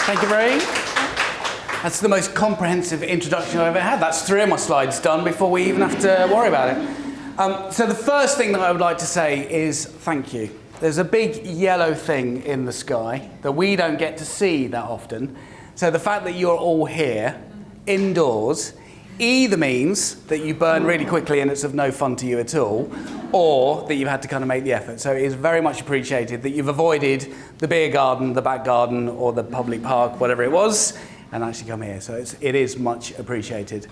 Thank you, Ray. That's the most comprehensive introduction I've ever had. That's 3 of my slides done before we even have to worry about it. So the first thing that I would like to say is thank you. There's a big yellow thing in the sky that we don't get to see that often. So the fact that you're all here, indoors, either means that you burn really quickly and it's of no fun to you at all, or that you've had to kind of make the effort. So it is very much appreciated that you've avoided the beer garden, the back garden, or the public park, whatever it was, and actually come here. So it is much appreciated.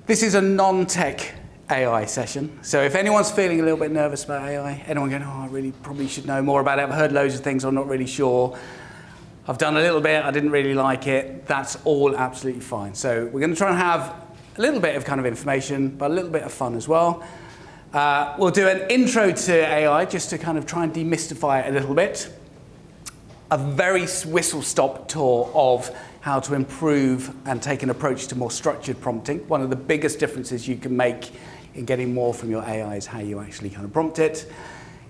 This is a non-tech AI session. So if anyone's feeling a little bit nervous about AI, anyone going, oh, I really probably should know more about it, I've heard loads of things, I'm not really sure, I've done a little bit, I didn't really like it, that's all absolutely fine. So we're going to try and have a little bit of kind of information, but a little bit of fun as well. We'll do an intro to AI just to kind of try and demystify it a little bit. A very whistle-stop tour of how to improve and take an approach to more structured prompting. One of the biggest differences you can make in getting more from your AI is how you actually kind of prompt it.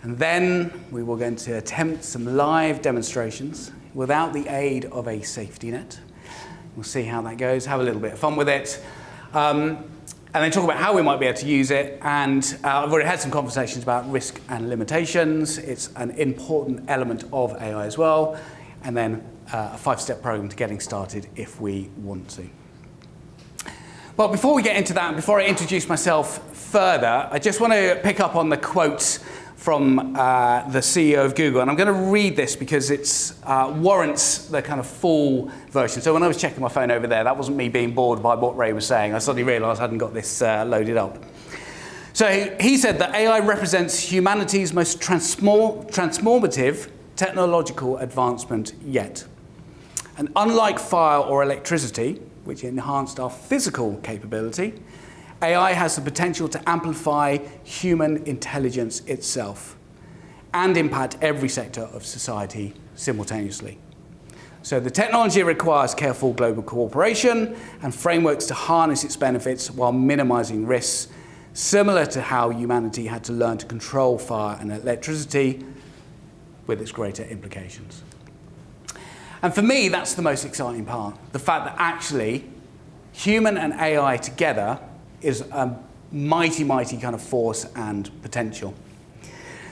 And then we will going to attempt some live demonstrations without the aid of a safety net. We'll see how that goes, have a little bit of fun with it. And then talk about how we might be able to use it. And I've already had some conversations about risk and limitations. It's an important element of AI as well. And then a 5-step program to getting started if we want to. Well, before we get into that, before I introduce myself further, I just want to pick up on the quote from the CEO of Google. And I'm going to read this because it warrants the kind of full version. So when I was checking my phone over there, that wasn't me being bored by what Ray was saying. I suddenly realized I hadn't got this loaded up. So he said that AI represents humanity's most transformative technological advancement yet. And unlike fire or electricity, which enhanced our physical capability, AI has the potential to amplify human intelligence itself and impact every sector of society simultaneously. So the technology requires careful global cooperation and frameworks to harness its benefits while minimizing risks, similar to how humanity had to learn to control fire and electricity with its greater implications. And for me, that's the most exciting part, the fact that actually human and AI together is a mighty, mighty kind of force and potential.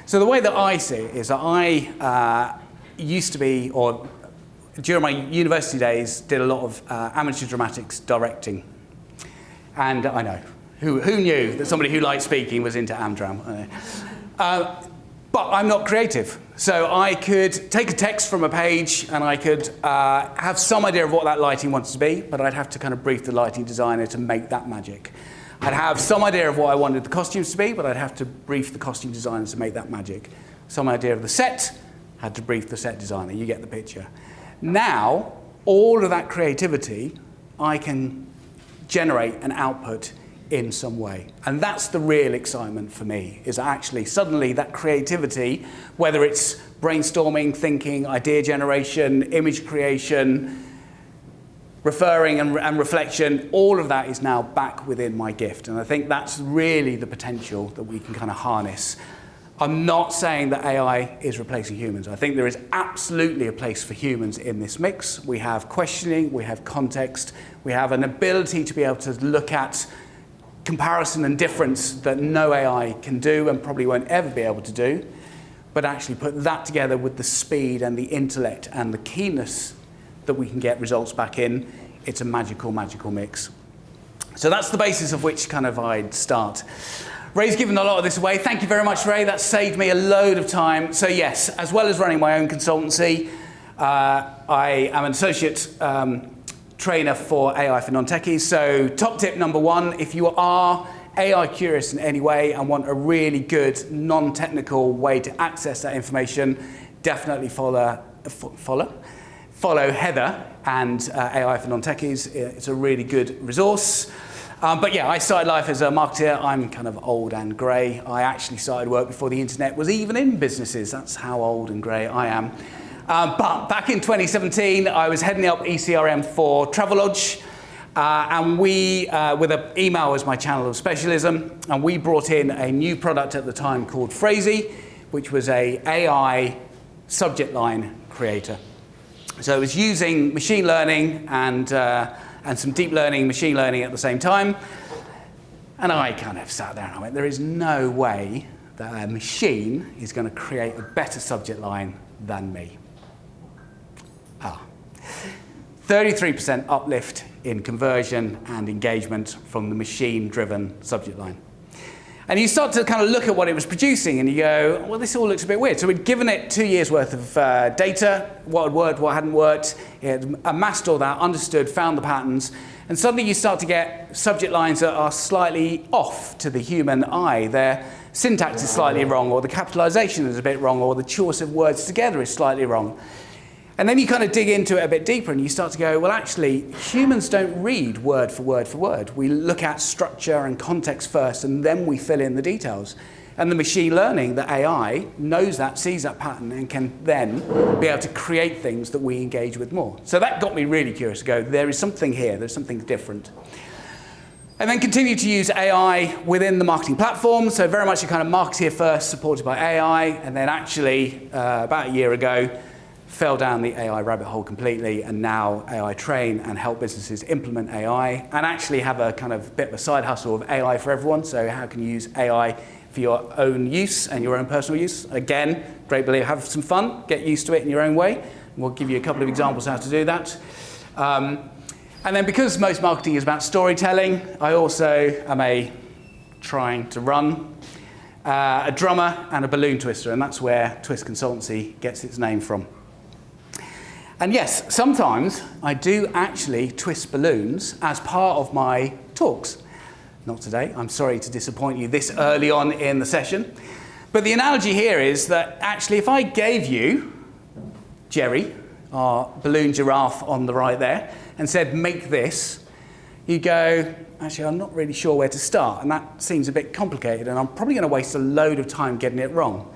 So the way that I see it is that I used to be, or during my university days, did a lot of amateur dramatics directing. And I know, who knew that somebody who liked speaking was into Amdram? But I'm not creative. So I could take a text from a page and I could have some idea of what that lighting wanted to be, but I'd have to kind of brief the lighting designer to make that magic. I'd have some idea of what I wanted the costumes to be, but I'd have to brief the costume designer to make that magic. Some idea of the set, had to brief the set designer. You get the picture. Now, all of that creativity, I can generate an output in some way. And that's the real excitement for me, is actually suddenly that creativity, whether it's brainstorming, thinking, idea generation, image creation, referring and reflection, all of that is now back within my gift. And I think that's really the potential that we can kind of harness. I'm not saying that AI is replacing humans. I think there is absolutely a place for humans in this mix. We have questioning, we have context, we have an ability to be able to look at comparison and difference that no AI can do and probably won't ever be able to do, but actually put that together with the speed and the intellect and the keenness that we can get results back in. It's a magical, magical mix. So that's the basis of which kind of I'd start. Ray's given a lot of this away. Thank you very much, Ray. That saved me a load of time. So yes, as well as running my own consultancy, I am an associate trainer for AI for non-techies. So top tip number 1, if you are AI curious in any way and want a really good non-technical way to access that information, definitely follow Heather and AI for non-techies. It's a really good resource. But yeah, I started life as a marketer. I'm kind of old and grey. I actually started work before the internet was even in businesses. That's how old and grey I am. But back in 2017, I was heading up ECRM for Travelodge. And we, with email as my channel of specialism, and we brought in a new product at the time called Phrasey, which was a AI subject line creator. So it was using machine learning and some deep learning, machine learning at the same time. And I kind of sat there and I went, there is no way that a machine is going to create a better subject line than me. 33% uplift in conversion and engagement from the machine-driven subject line. And you start to kind of look at what it was producing and you go, well, this all looks a bit weird. So we'd given it 2 years worth of data, what had worked, what hadn't worked. It had amassed all that, understood, found the patterns. And suddenly you start to get subject lines that are slightly off to the human eye. Their syntax is slightly wrong, or the capitalization is a bit wrong, or the choice of words together is slightly wrong. And then you kind of dig into it a bit deeper and you start to go, well, actually, humans don't read word for word for word. We look at structure and context first, and then we fill in the details. And the machine learning, the AI, knows that, sees that pattern, and can then be able to create things that we engage with more. So that got me really curious to go, there is something here, there's something different. And then continue to use AI within the marketing platform. So very much a kind of marketeer first, supported by AI, and then actually, about a year ago, fell down the AI rabbit hole completely, and now AI train and help businesses implement AI and actually have a kind of bit of a side hustle of AI for everyone. So how can you use AI for your own use and your own personal use? Again, great believe, have some fun, get used to it in your own way. We'll give you a couple of examples how to do that. And then because most marketing is about storytelling, I also am trying to run a drummer and a balloon twister, and that's where Twist Consultancy gets its name from. And yes, sometimes I do actually twist balloons as part of my talks. Not today, I'm sorry to disappoint you this early on in the session. But the analogy here is that actually if I gave you Jerry, our balloon giraffe on the right there, and said, make this, you go, actually I'm not really sure where to start, and that seems a bit complicated, and I'm probably going to waste a load of time getting it wrong.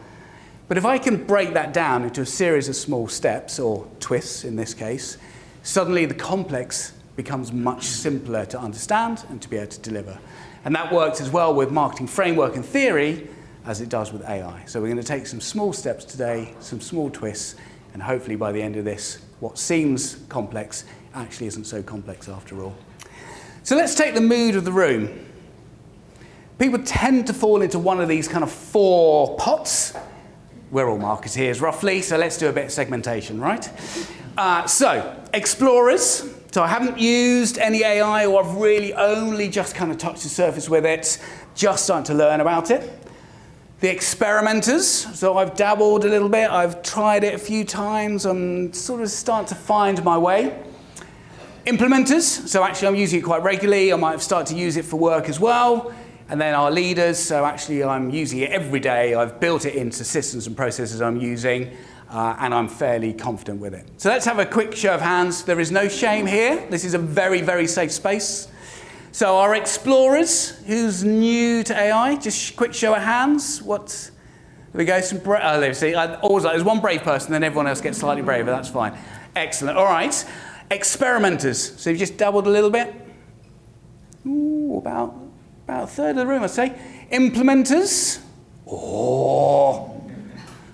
But if I can break that down into a series of small steps, or twists in this case, suddenly the complex becomes much simpler to understand and to be able to deliver. And that works as well with marketing framework and theory as it does with AI. So we're going to take some small steps today, some small twists, and hopefully by the end of this, what seems complex actually isn't so complex after all. So let's take the mood of the room. People tend to fall into one of these kind of 4 pots. We're all marketeers, roughly, so let's do a bit of segmentation, right? So, explorers. So I haven't used any AI, or I've really only just kind of touched the surface with it, just starting to learn about it. The experimenters. So I've dabbled a little bit, I've tried it a few times, I'm sort of starting to find my way. Implementers. So actually I'm using it quite regularly, I might have started to use it for work as well. And then our leaders, so actually I'm using it every day. I've built it into systems and processes I'm using, and I'm fairly confident with it. So let's have a quick show of hands. There is no shame here. This is a very, very safe space. So our explorers, who's new to AI, just quick show of hands. There we go. Let's see. I always like, there's one brave person, then everyone else gets slightly braver. That's fine. Excellent. All right. Experimenters. So you've just doubled a little bit. Ooh, about a third of the room, I'd say. Implementers. Oh,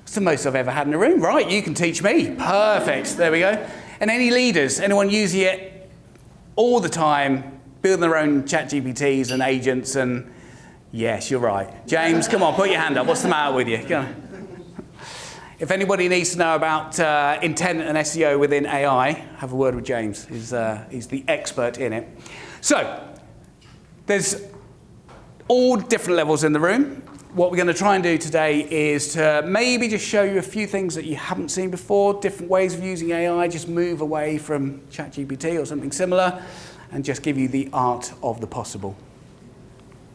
it's the most I've ever had in a room. Right, you can teach me. Perfect, there we go. And any leaders, anyone using it all the time, building their own ChatGPTs and agents and, yes, you're right. James, come on, put your hand up. What's the matter with you? Go on. If anybody needs to know about intent and SEO within AI, have a word with James. He's the expert in it. So, there's all different levels in the room. What we're going to try and do today is to maybe just show you a few things that you haven't seen before, different ways of using AI, just move away from ChatGPT or something similar, and just give you the art of the possible.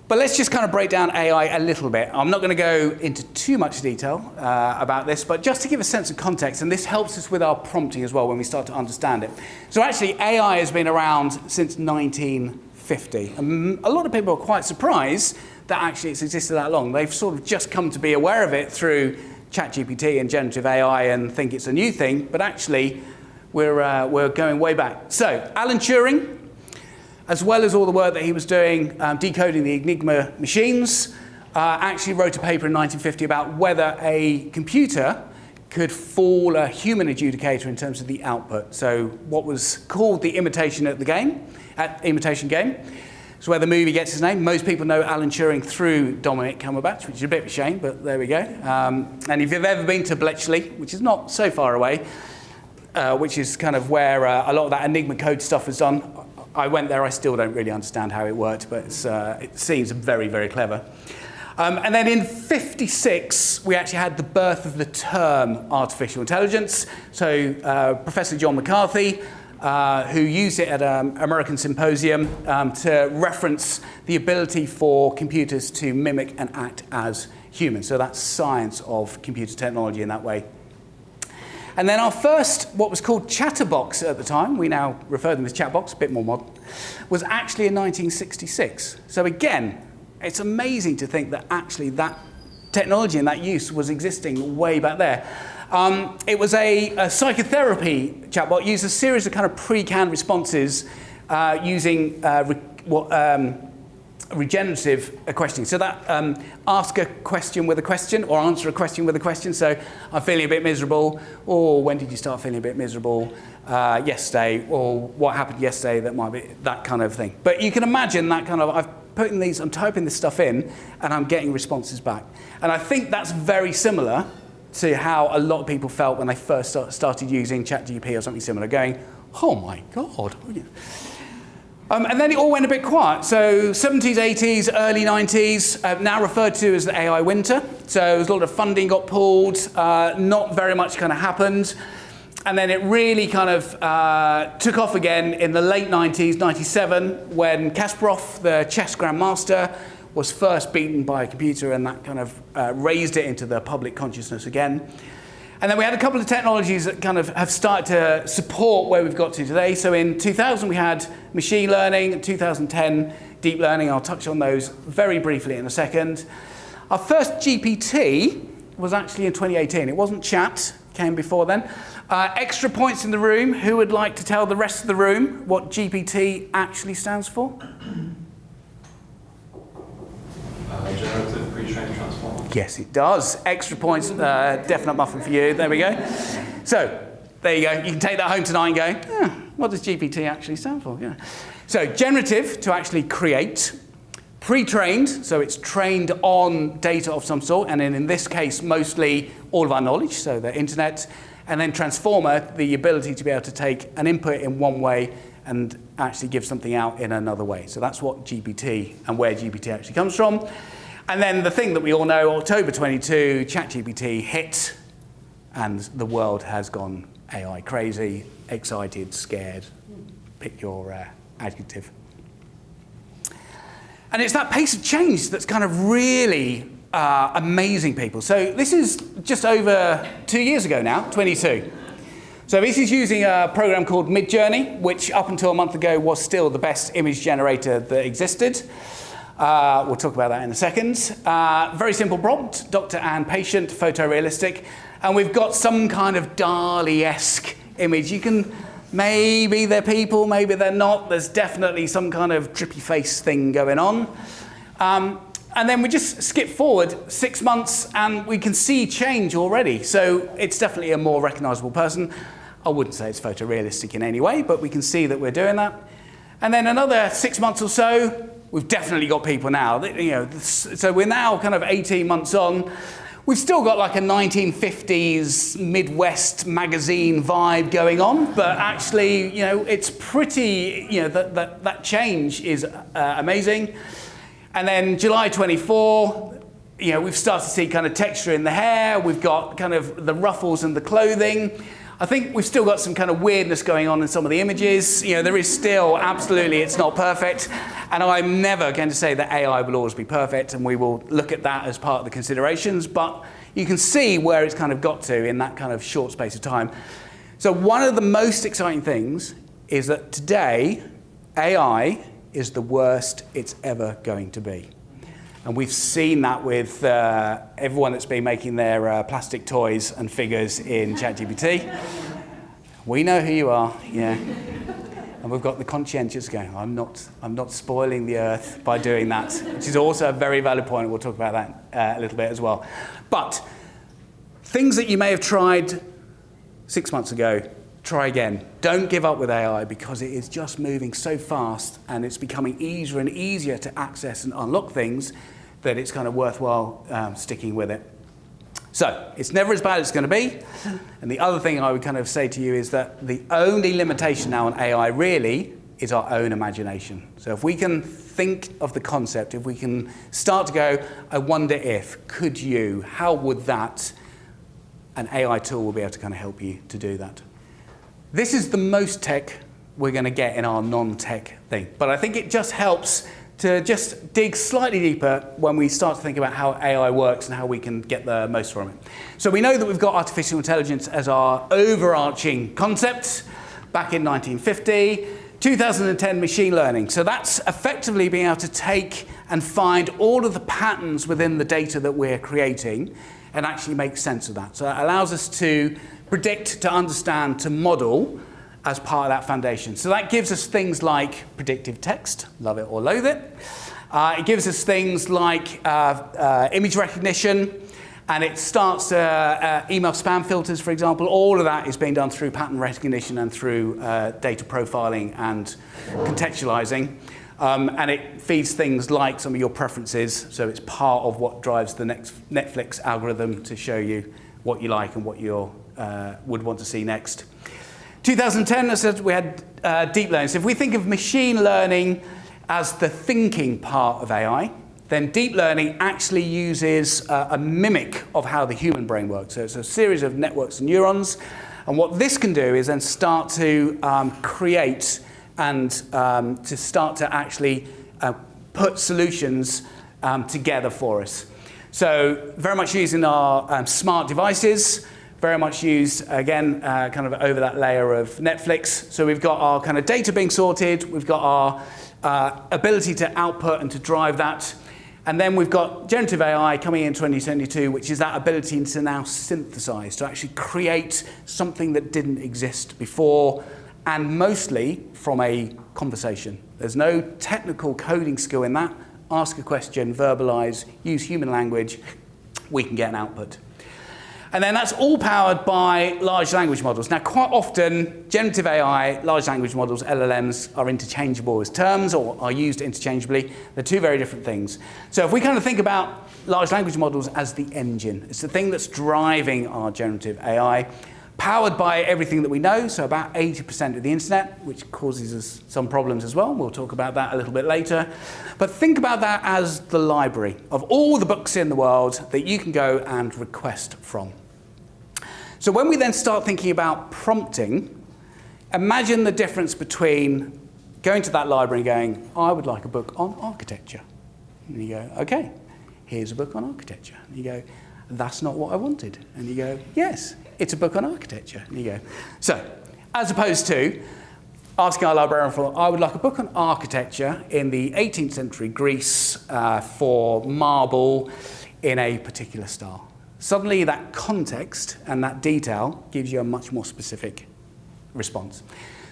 But let's just kind of break down AI a little bit. I'm not going to go into too much detail about this, but just to give a sense of context, and this helps us with our prompting as well when we start to understand it. So actually, AI has been around since 1950. And a lot of people are quite surprised that actually it's existed that long. They've sort of just come to be aware of it through ChatGPT and generative AI and think it's a new thing, but actually we're going way back. So Alan Turing, as well as all the work that he was doing decoding the Enigma machines, actually wrote a paper in 1950 about whether a computer could fool a human adjudicator in terms of the output. So what was called the imitation game. It's where the movie gets its name. Most people know Alan Turing through Dominic Cumberbatch, which is a bit of a shame, but there we go. And if you've ever been to Bletchley, which is not so far away, which is kind of where a lot of that Enigma code stuff was done. I went there, I still don't really understand how it worked, but it seems very, very clever. And then in '56, we actually had the birth of the term artificial intelligence. So Professor John McCarthy, who used it at an American symposium to reference the ability for computers to mimic and act as humans. So that's science of computer technology in that way. And then our first, what was called chatterbox at the time, we now refer to them as chatbox, a bit more modern, was actually in 1966. So again, it's amazing to think that actually that technology and that use was existing way back there. It was a psychotherapy chatbot, used a series of kind of pre-canned responses using regenerative questioning. So that ask a question with a question or answer a question with a question. So I'm feeling a bit miserable, or when did you start feeling a bit miserable? Yesterday, or what happened yesterday, that might be that kind of thing. But you can imagine that kind of, I'm typing this stuff in and I'm getting responses back. And I think that's very similar to how a lot of people felt when they first started using ChatGPT or something similar, going, oh my God. And then it all went a bit quiet. So 70s, 80s, early 90s, now referred to as the AI winter. So there was a lot of funding got pulled, not very much kind of happened. And then it really kind of took off again in the late 90s, 97, when Kasparov, the chess grandmaster, was first beaten by a computer, and that kind of raised it into the public consciousness again. And then we had a couple of technologies that kind of have started to support where we've got to today. So in 2000, we had machine learning. In 2010, deep learning. I'll touch on those very briefly in a second. Our first GPT was actually in 2018. It wasn't chat, came before then. Extra points in the room. Who would like to tell the rest of the room what GPT actually stands for? Generative pre-trained transformer. Yes, it does. Extra points, definite muffin for you. There we go. So, there you go. You can take that home tonight and go, what does GPT actually stand for? Yeah. So, generative, to actually create. Pre-trained, so it's trained on data of some sort, and in this case, mostly all of our knowledge, so the internet. And then transformer, the ability to be able to take an input in one way and actually give something out in another way. So that's what GPT and where GPT actually comes from. And then the thing that we all know, October 22, ChatGPT hit, and the world has gone AI crazy, excited, scared, pick your adjective. And it's that pace of change that's kind of really amazing people. So this is just over 2 years ago now, 22. So this is using a program called Midjourney, which up until a month ago was still the best image generator that existed. We'll talk about that in a second. Very simple prompt, doctor and patient, photorealistic. And we've got some kind of Dali-esque image. You can, maybe they're people, maybe they're not. There's definitely some kind of drippy face thing going on. And then we just skip forward 6 months and we can see change already. So it's definitely a more recognizable person. I wouldn't say it's photorealistic in any way, but we can see that we're doing that. And then another 6 months or so, we've definitely got people now. So we're now kind of 18 months on. We've still got like a 1950s Midwest magazine vibe going on, but actually, it's pretty, that change is amazing. And then July 24, we've started to see kind of texture in the hair. We've got kind of the ruffles and the clothing. I think we've still got some kind of weirdness going on in some of the images. There is still, absolutely, it's not perfect. And I'm never going to say that AI will always be perfect, and we will look at that as part of the considerations. But you can see where it's kind of got to in that kind of short space of time. So one of the most exciting things is that today, AI is the worst it's ever going to be. And we've seen that with everyone that's been making their plastic toys and figures in ChatGPT. We know who you are, yeah. And we've got the conscientious going, I'm not spoiling the earth by doing that, which is also a very valid point. We'll talk about that a little bit as well. But things that you may have tried 6 months ago, try again. Don't give up with AI because it is just moving so fast and it's becoming easier and easier to access and unlock things that it's kind of worthwhile sticking with it. So it's never as bad as it's going to be. And the other thing I would kind of say to you is that the only limitation now on AI really is our own imagination. So if we can think of the concept, if we can start to go, I wonder if, could you, how would that, an AI tool will be able to kind of help you to do that. This is the most tech we're going to get in our non-tech thing. But I think it just helps to just dig slightly deeper when we start to think about how AI works and how we can get the most from it. So we know that we've got artificial intelligence as our overarching concept back in 1950. 2010 machine learning. So that's effectively being able to take and find all of the patterns within the data that we're creating and actually make sense of that. So it allows us to predict, to understand, to model as part of that foundation. So that gives us things like predictive text, love it or loathe it. It gives us things like image recognition, and it starts email spam filters, for example. All of that is being done through pattern recognition and through data profiling and contextualizing. And it feeds things like some of your preferences, so it's part of what drives the next Netflix algorithm to show you what you like and what you would want to see next. 2010, as I said, we had deep learning. So if we think of machine learning as the thinking part of AI, then deep learning actually uses a mimic of how the human brain works. So it's a series of networks of neurons. And what this can do is then start to create and to start to actually put solutions together for us. So very much using our smart devices, very much used, again, kind of over that layer of Netflix. So we've got our kind of data being sorted. We've got our ability to output and to drive that. And then we've got generative AI coming in 2022, which is that ability to now synthesize, to actually create something that didn't exist before, and mostly from a conversation. There's no technical coding skill in that. Ask a question, verbalize, use human language, we can get an output. And then that's all powered by large language models. Now, quite often, generative AI, large language models, LLMs, are interchangeable as terms or are used interchangeably. They're two very different things. So if we kind of think about large language models as the engine, it's the thing that's driving our generative AI, powered by everything that we know, so about 80% of the internet, which causes us some problems as well. We'll talk about that a little bit later. But think about that as the library of all the books in the world that you can go and request from. So when we then start thinking about prompting, imagine the difference between going to that library and going, I would like a book on architecture. And you go, okay, here's a book on architecture. And you go, that's not what I wanted. And you go, yes, it's a book on architecture. And you go, so as opposed to asking our librarian for, I would like a book on architecture in the 18th century Greece for marble in a particular style. Suddenly that context and that detail gives you a much more specific response.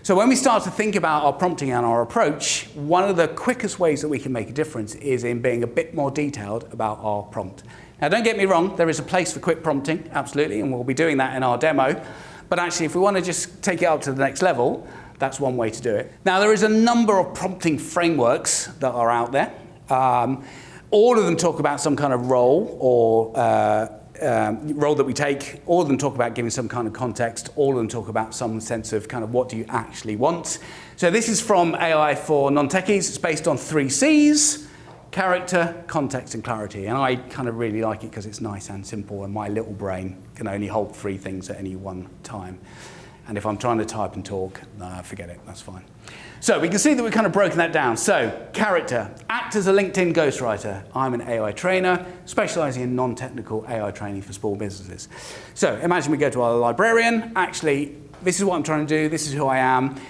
So when we start to think about our prompting and our approach, one of the quickest ways that we can make a difference is in being a bit more detailed about our prompt. Now don't get me wrong, there is a place for quick prompting, absolutely, and we'll be doing that in our demo. But actually if we want to just take it up to the next level, that's one way to do it. Now there is a number of prompting frameworks that are out there. All of them talk about some kind of role or role that we take. All of them talk about giving some kind of context. All of them talk about some sense of kind of what do you actually want. So this is from AI for non-techies. It's based on 3 C's: character, context, and clarity. And I kind of really like it because it's nice and simple, and my little brain can only hold 3 things at any one time. And if I'm trying to type and talk, forget it, that's fine. So we can see that we've kind of broken that down. So, character. Act as a LinkedIn ghostwriter. I'm an AI trainer, specializing in non-technical AI training for small businesses. So, imagine we go to our librarian. Actually, this is what I'm trying to do. This is who I am.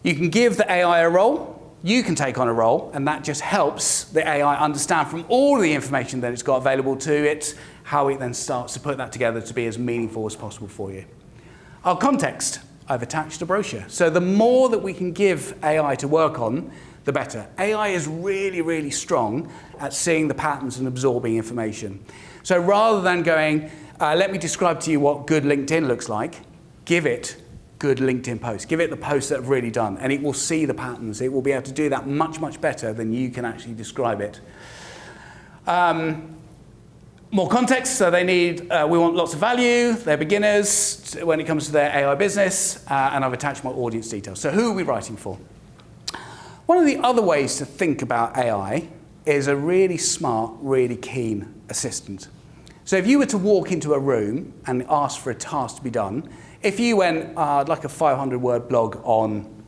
You can give the AI a role. You can take on a role, and that just helps the AI understand from all of the information that it's got available to it, how it then starts to put that together to be as meaningful as possible for you. Our context. I've attached a brochure. So the more that we can give AI to work on, the better. AI is really, really strong at seeing the patterns and absorbing information. So rather than going, let me describe to you what good LinkedIn looks like. Give it good LinkedIn posts. Give it the posts that have really done, and it will see the patterns. It will be able to do that much, much better than you can actually describe it. More context, so they need, we want lots of value, they're beginners when it comes to their AI business, and I've attached my audience details. So who are we writing for? One of the other ways to think about AI is a really smart, really keen assistant. So if you were to walk into a room and ask for a task to be done, if you went, I'd like a 500-word blog on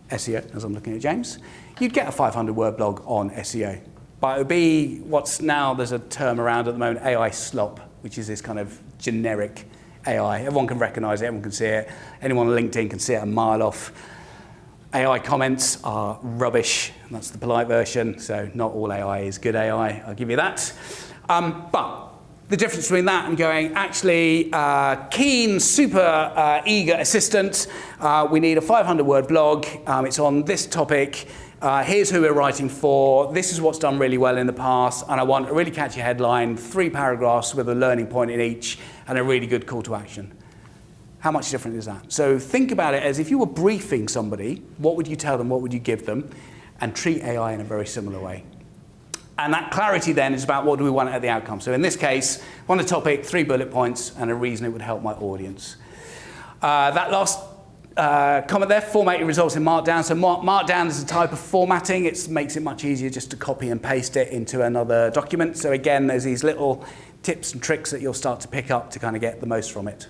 SEO, as I'm looking at James, you'd get a 500-word blog on SEO. But it would be what's now, there's a term around at the moment, AI slop, which is this kind of generic AI. Everyone can recognize it, everyone can see it. Anyone on LinkedIn can see it a mile off. AI comments are rubbish, and that's the polite version, so not all AI is good AI, I'll give you that. But the difference between that and going, actually, keen, super eager assistant, we need a 500-word blog, it's on this topic, here's who we're writing for, this is what's done really well in the past, and I want a really catchy headline, 3 paragraphs with a learning point in each, and a really good call to action. How much different is that? So think about it as if you were briefing somebody, what would you tell them, what would you give them, and treat AI in a very similar way. And that clarity then is about what do we want at the outcome. So in this case, on the topic, 3 bullet points and a reason it would help my audience. That last comment there, format your results in Markdown. So Markdown is a type of formatting. It makes it much easier just to copy and paste it into another document. So again, there's these little tips and tricks that you'll start to pick up to kind of get the most from it.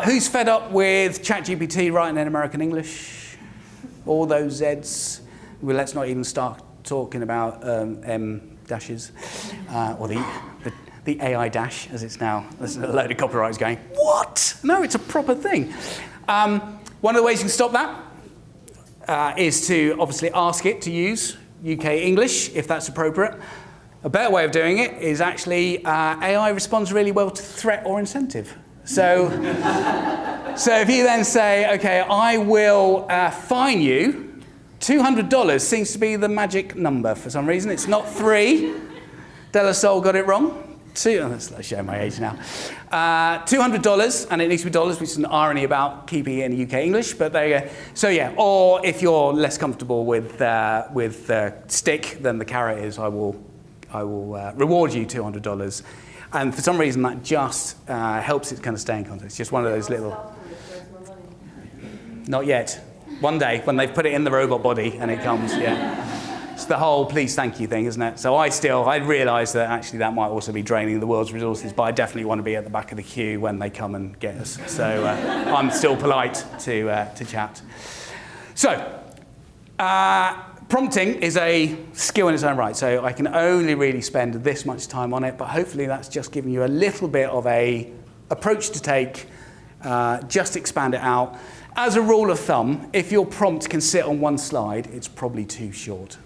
Who's fed up with ChatGPT writing in American English? All those Zs. Well, let's not even start talking about M dashes or the AI dash, as it's now. There's a load of copywriters going, what? No, it's a proper thing. One of the ways you can stop that is to obviously ask it to use UK English, if that's appropriate. A better way of doing it is actually AI responds really well to threat or incentive. So if you then say, okay, I will fine you, $200 seems to be the magic number for some reason. It's not 3. De La Soul got it wrong. 2, let's show my age now. $200, and it needs to be dollars, which is an irony about keeping it in UK English, but there you go. So yeah, or if you're less comfortable with stick, then the carrot is I will reward you $200. And for some reason, that just helps it kind of stay in context. It's just one of those little... Not yet. One day, when they've put it in the robot body and it comes, yeah. It's the whole please, thank you thing, isn't it? So I realise that actually that might also be draining the world's resources, but I definitely want to be at the back of the queue when they come and get us. So I'm still polite to chat. So, prompting is a skill in its own right, so I can only really spend this much time on it, but hopefully that's just giving you a little bit of a approach to take, just expand it out. As a rule of thumb, if your prompt can sit on one slide, it's probably too short.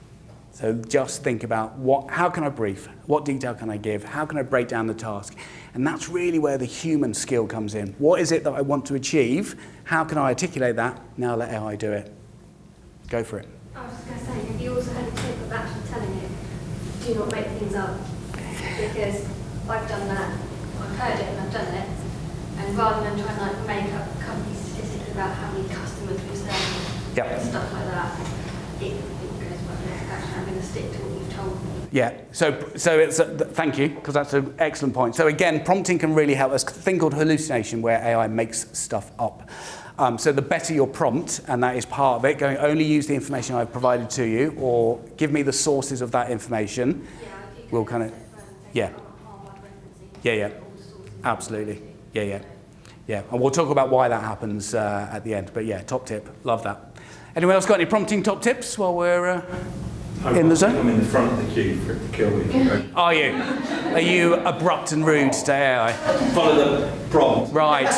So just think about how can I brief? What detail can I give? How can I break down the task? And that's really where the human skill comes in. What is it that I want to achieve? How can I articulate that? Now let AI do it. Go for it. I was just going to say, have you also had a tip of actually telling it, do not make things up? Because I've done that, I've heard it and I've done it, and rather than trying to like make up company statistics about how many customers we've served and stuff like that, it goes, well, actually I'm going to stick to what you've told me. Yeah, so it's thank you, because that's an excellent point. So again, prompting can really help us. A thing called hallucination, where AI makes stuff up. So the better your prompt, and that is part of it, going only use the information I've provided to you, or give me the sources of that information. We'll kind of, yeah, absolutely, yeah. And we'll talk about why that happens at the end. But yeah, top tip, love that. Anyone else got any prompting top tips while we're in the zone? I'm in the front of the queue for it to kill me. Are you? Are you abrupt and rude to AI? Follow the prompt. Right.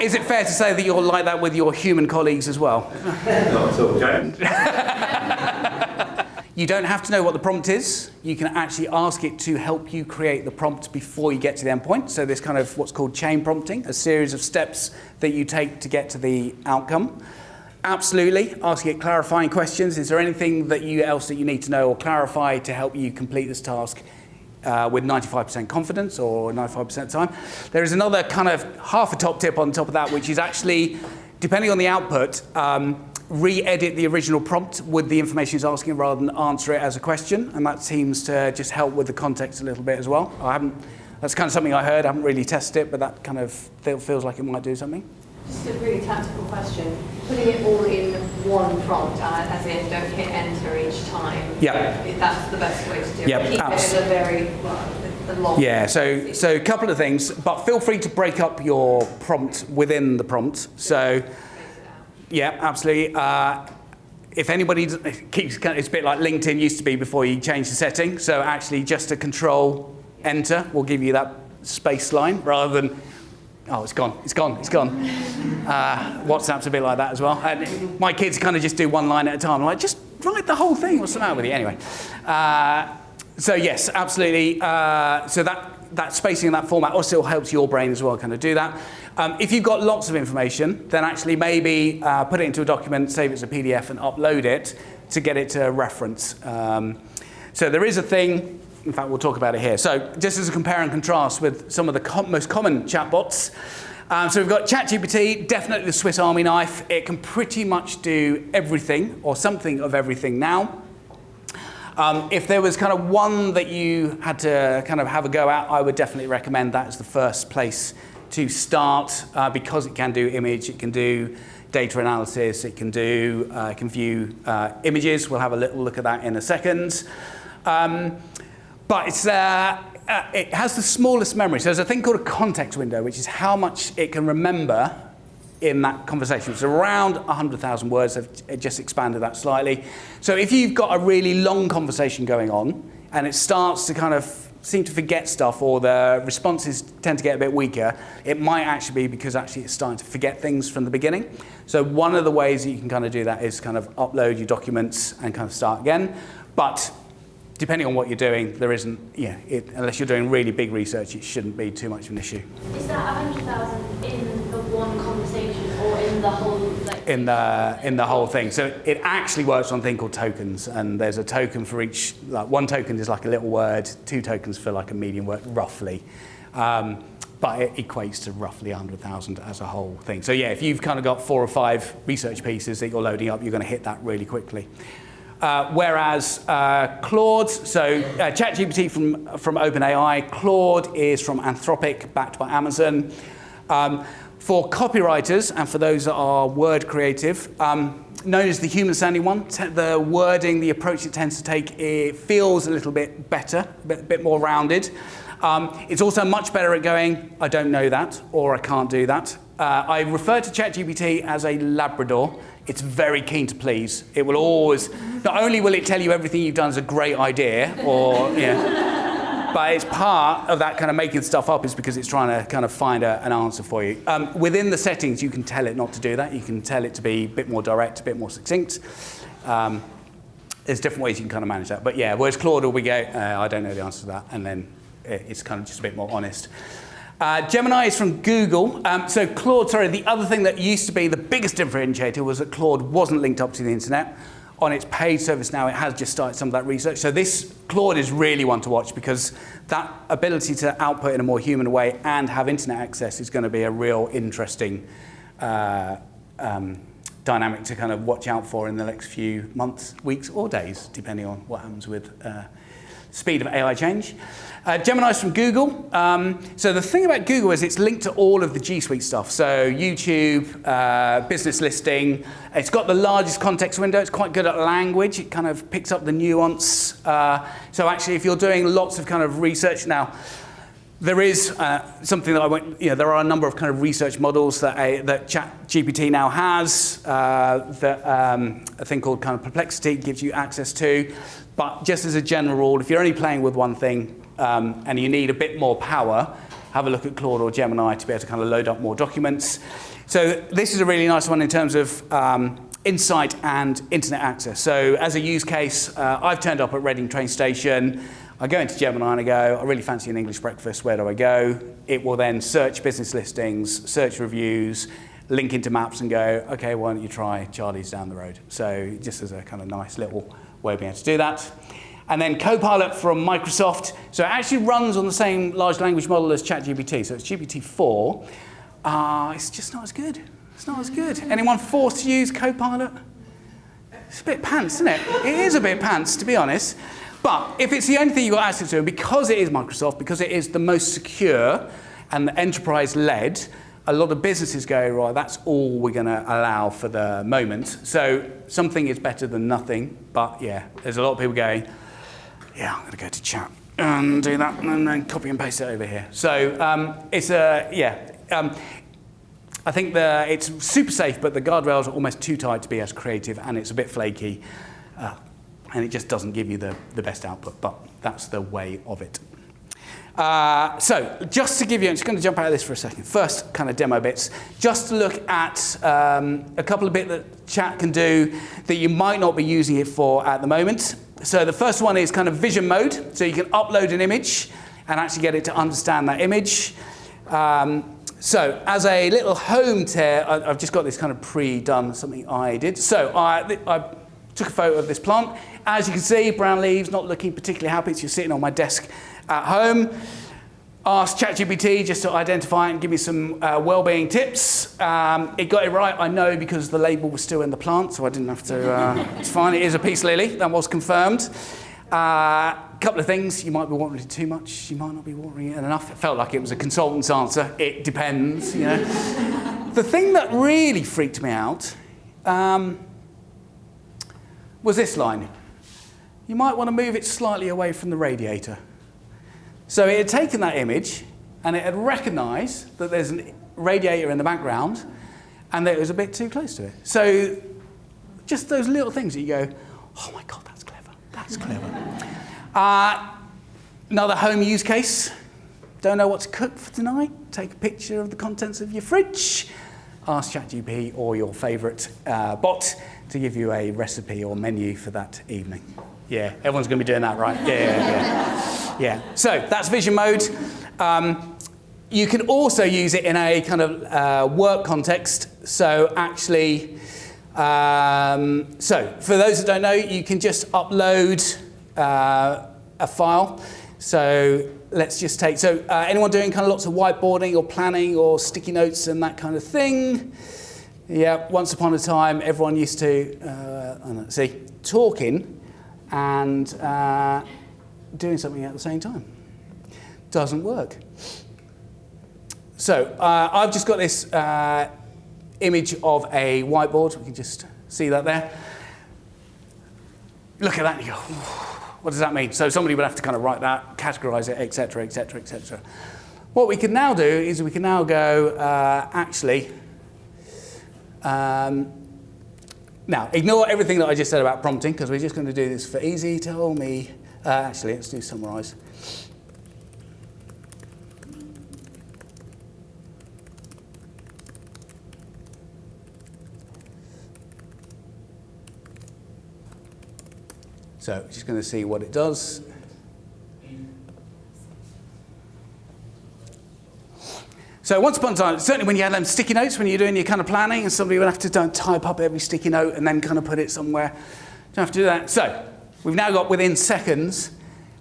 Is it fair to say that you're like that with your human colleagues as well? Not at all, James. You don't have to know what the prompt is. You can actually ask it to help you create the prompt before you get to the endpoint. So there's kind of what's called chain prompting, a series of steps that you take to get to the outcome. Absolutely, asking it clarifying questions. Is there anything else that you need to know or clarify to help you complete this task? with 95% confidence or 95% of the time. There is another kind of half a top tip on top of that, which is actually, depending on the output, re-edit the original prompt with the information it's asking rather than answer it as a question, and that seems to just help with the context a little bit as well. That's kind of something I heard. I haven't really tested it, but that kind of feels like it might do something. Just a really tactical question. Putting it all in one prompt, as in don't hit enter each time. Yeah. That's the best way to do it. Yep, Keep it in a very long. Yeah. So a couple of things, but feel free to break up your prompt within the prompt. So, yeah, absolutely. If anybody keeps, it's a bit like LinkedIn used to be before you change the setting. So actually, just a control enter will give you that space line rather than. Oh, it's gone. WhatsApp's a bit like that as well. And my kids kind of just do one line at a time. I'm like, just write the whole thing. What's the matter with you? Anyway. So yes, absolutely. So that spacing in that format also helps your brain as well kind of do that. If you've got lots of information, then actually maybe put it into a document, save it as a PDF and upload it to get it to reference. So there is a thing. In fact, we'll talk about it here. So just as a compare and contrast with some of the most common chatbots. So we've got ChatGPT, definitely the Swiss Army knife. It can pretty much do everything or something of everything now. If there was kind of one that you had to kind of have a go at, I would definitely recommend that as the first place to start because it can do image, it can do data analysis, it can view images. We'll have a little look at that in a second. But it has the smallest memory. So there's a thing called a context window, which is how much it can remember in that conversation. It's around 100,000 words. It just expanded that slightly. So if you've got a really long conversation going on and it starts to kind of seem to forget stuff or the responses tend to get a bit weaker, it might actually be because actually it's starting to forget things from the beginning. So one of the ways that you can kind of do that is kind of upload your documents and kind of start again. But depending on what you're doing, there isn't, unless you're doing really big research, it shouldn't be too much of an issue. Is that 100,000 in the one conversation or in the whole? In the whole thing. So it actually works on a thing called tokens, and there's a token for each. Like one token is like a little word, 2 tokens for like a medium word, roughly. But it equates to roughly 100,000 as a whole thing. So yeah, if you've kind of got 4 or 5 research pieces that you're loading up, you're going to hit that really quickly. Whereas Claude, so ChatGPT from OpenAI, Claude is from Anthropic, backed by Amazon. For copywriters and for those that are word creative, known as the human-sounding one, the wording, the approach it tends to take, it feels a little bit better, a bit more rounded. It's also much better at going, I don't know that, or I can't do that. I refer to ChatGPT as a Labrador. It's very keen to please. It will always, not only will it tell you everything you've done is a great idea, or, but it's part of that kind of making stuff up is because it's trying to kind of find an answer for you. Within the settings, you can tell it not to do that. You can tell it to be a bit more direct, a bit more succinct. There's different ways you can kind of manage that. But yeah, whereas Claude will go, I don't know the answer to that, and then it's kind of just a bit more honest. Gemini is from Google. So Claude, the other thing that used to be the biggest differentiator was that Claude wasn't linked up to the internet. On its paid service now, it has just started some of that research. So this Claude is really one to watch because that ability to output in a more human way and have internet access is going to be a real interesting dynamic to kind of watch out for in the next few months, weeks, or days, depending on what happens with speed of AI change. Gemini's from Google. So the thing about Google is it's linked to all of the G Suite stuff. So YouTube, business listing. It's got the largest context window. It's quite good at language. It kind of picks up the nuance. So actually, if you're doing lots of kind of research now, there is something that there are a number of kind of research models that ChatGPT now has that a thing called kind of Perplexity gives you access to. But just as a general rule, if you're only playing with one thing and you need a bit more power, have a look at Claude or Gemini to be able to kind of load up more documents. So this is a really nice one in terms of insight and internet access. So as a use case, I've turned up at Reading train station. I go into Gemini and I go, I really fancy an English breakfast, where do I go? It will then search business listings, search reviews, link into maps and go, okay, why don't you try Charlie's down the road? So just as a kind of nice little way of being able to do that. And then Copilot from Microsoft. So it actually runs on the same large language model as ChatGPT. So it's GPT-4. It's just not as good. It's not as good. Anyone forced to use Copilot? It's a bit pants, isn't it? It is a bit pants, to be honest. But if it's the only thing you've got access to, and because it is Microsoft, because it is the most secure and enterprise-led, a lot of businesses go, right, that's all we're going to allow for the moment. So something is better than nothing. But yeah, there's a lot of people going, yeah, I'm going to go to chat and do that and then copy and paste it over here. So I think it's super safe, but the guardrails are almost too tight to be as creative, and it's a bit flaky, and it just doesn't give you the best output, but that's the way of it. So just to give you, I'm just going to jump out of this for a second. First kind of demo bits, just to look at a couple of bits that chat can do that you might not be using it for at the moment. So the first one is kind of vision mode. So you can upload an image and actually get it to understand that image. So as a little home tip, I've just got this kind of pre-done something I did. So I took a photo of this plant. As you can see, brown leaves, not looking particularly happy. It's just sitting on my desk at home. Asked ChatGPT just to identify it and give me some well-being tips. It got it right, I know, because the label was still in the plant, so I didn't have to. It's fine, it is a peace lily, that was confirmed. Couple of things, you might be watering it too much, you might not be watering it enough. It felt like it was a consultant's answer, it depends, you know. The thing that really freaked me out was this line. You might want to move it slightly away from the radiator. So it had taken that image and it had recognised that there's a radiator in the background and that it was a bit too close to it. So just those little things that you go, oh my God, that's clever, that's clever. Another home use case. Don't know what to cook for tonight? Take a picture of the contents of your fridge. Ask ChatGPT or your favourite bot to give you a recipe or menu for that evening. Yeah, everyone's going to be doing that, right? Yeah. So that's vision mode. You can also use it in a kind of work context. So actually, so for those that don't know, you can just upload a file. So let's just take, so anyone doing kind of lots of whiteboarding or planning or sticky notes and that kind of thing? Yeah, once upon a time, everyone used to, talking and doing something at the same time. Doesn't work. So I've just got this image of a whiteboard. We can just see that there. Look at that and you go, what does that mean? So somebody would have to kind of write that, categorize it, et cetera, et cetera, et cetera. What we can now do is we can now go, now, ignore everything that I just said about prompting, because we're just going to do this for easy. Tell me, actually, let's do summarize. So, just going to see what it does. So once upon a time, certainly when you had them sticky notes, when you're doing your kind of planning, and somebody would have to type up every sticky note and then kind of put it somewhere. Don't have to do that. So we've now got, within seconds,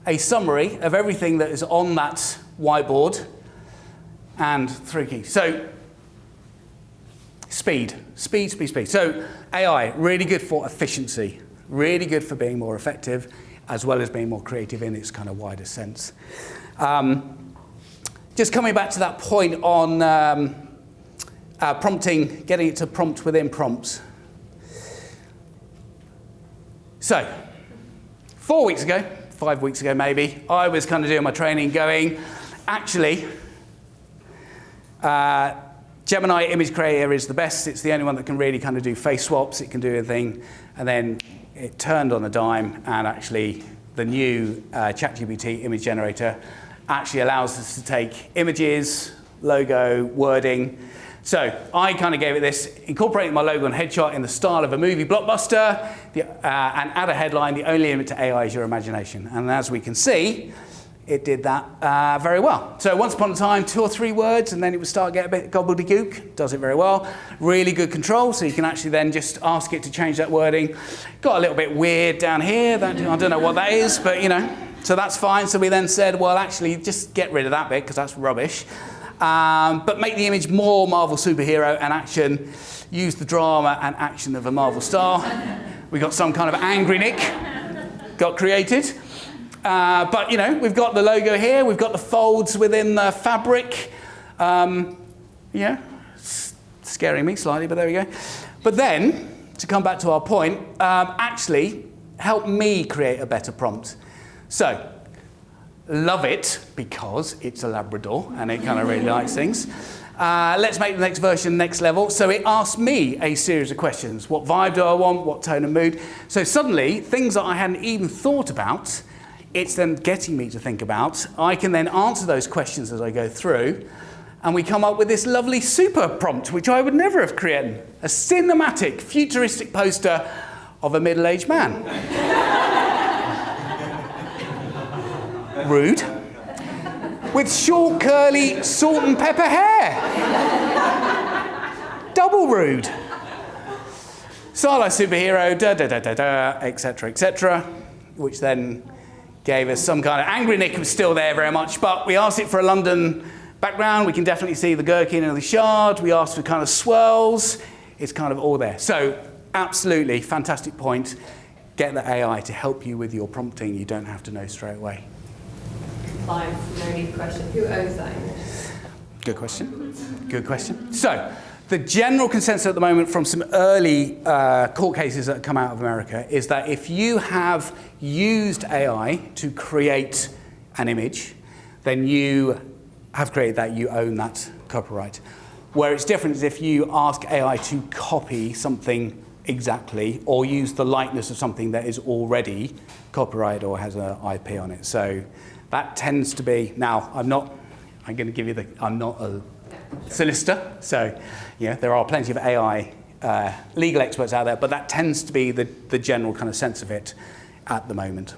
a summary of everything that is on that whiteboard and 3 keys. So speed. So AI, really good for efficiency, really good for being more effective, as well as being more creative in its kind of wider sense. Just coming back to that point on prompting, getting it to prompt within prompts. So, 4 weeks ago, 5 weeks ago maybe, I was kind of doing my training going, actually, Gemini Image Creator is the best. It's the only one that can really kind of do face swaps. It can do anything. And then it turned on a dime, and actually the new ChatGPT image generator actually allows us to take images, logo, wording. So I kind of gave it this, incorporating my logo and headshot in the style of a movie blockbuster, and add a headline, the only limit to AI is your imagination. And as we can see, it did that very well. So once upon a time, 2 or 3 words, and then it would start getting a bit gobbledygook. Does it very well. Really good control, so you can actually then just ask it to change that wording. Got a little bit weird down here. I don't know what that is, but you know, so that's fine. So we then said, well, actually, just get rid of that bit because that's rubbish. But make the image more Marvel superhero and action. Use the drama and action of a Marvel star. We got some kind of angry Nick got created. But, you know, we've got the logo here. We've got the folds within the fabric. Yeah, scaring me slightly, but there we go. But then, to come back to our point, actually help me create a better prompt. So, love it because it's a Labrador and it kind of really likes things. Let's make the next version next level. So it asks me a series of questions. What vibe do I want? What tone and mood? So suddenly, things that I hadn't even thought about, it's then getting me to think about. I can then answer those questions as I go through, and we come up with this lovely super prompt, which I would never have created. A cinematic, futuristic poster of a middle-aged man. Rude. With short, curly, salt and pepper hair. Double rude. Stylized superhero, etc., etc., which then gave us some kind of angry Nick was still there very much, but we asked it for a London background. We can definitely see the gherkin and the shard. We asked for kind of swirls. It's kind of all there. So absolutely fantastic point. Get the AI to help you with your prompting. You don't have to know straight away. No need question. Who owns that image? Good question. Good question. So, the general consensus at the moment from some early court cases that have come out of America is that if you have used AI to create an image, then you have created that, you own that copyright. Where it's different is if you ask AI to copy something exactly or use the likeness of something that is already copyrighted or has an IP on it. So, that tends to be, now I'm not a solicitor, so yeah, there are plenty of AI legal experts out there, but that tends to be the general kind of sense of it at the moment.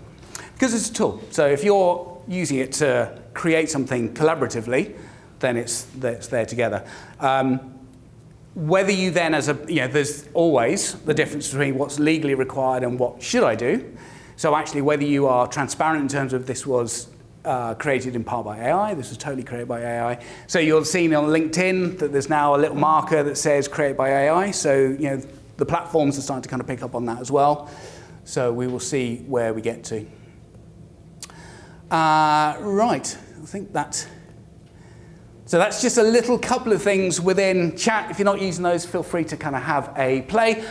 Because it's a tool, so if you're using it to create something collaboratively, then it's there together. Whether you then there's always the difference between what's legally required and what should I do. So actually whether you are transparent in terms of this was created in part by AI. This was totally created by AI. So you'll have seen on LinkedIn that there's now a little marker that says created by AI. So the platforms are starting to kind of pick up on that as well. So we will see where we get to. Right, I think that. So that's just a little couple of things within chat. If you're not using those, feel free to kind of have a play.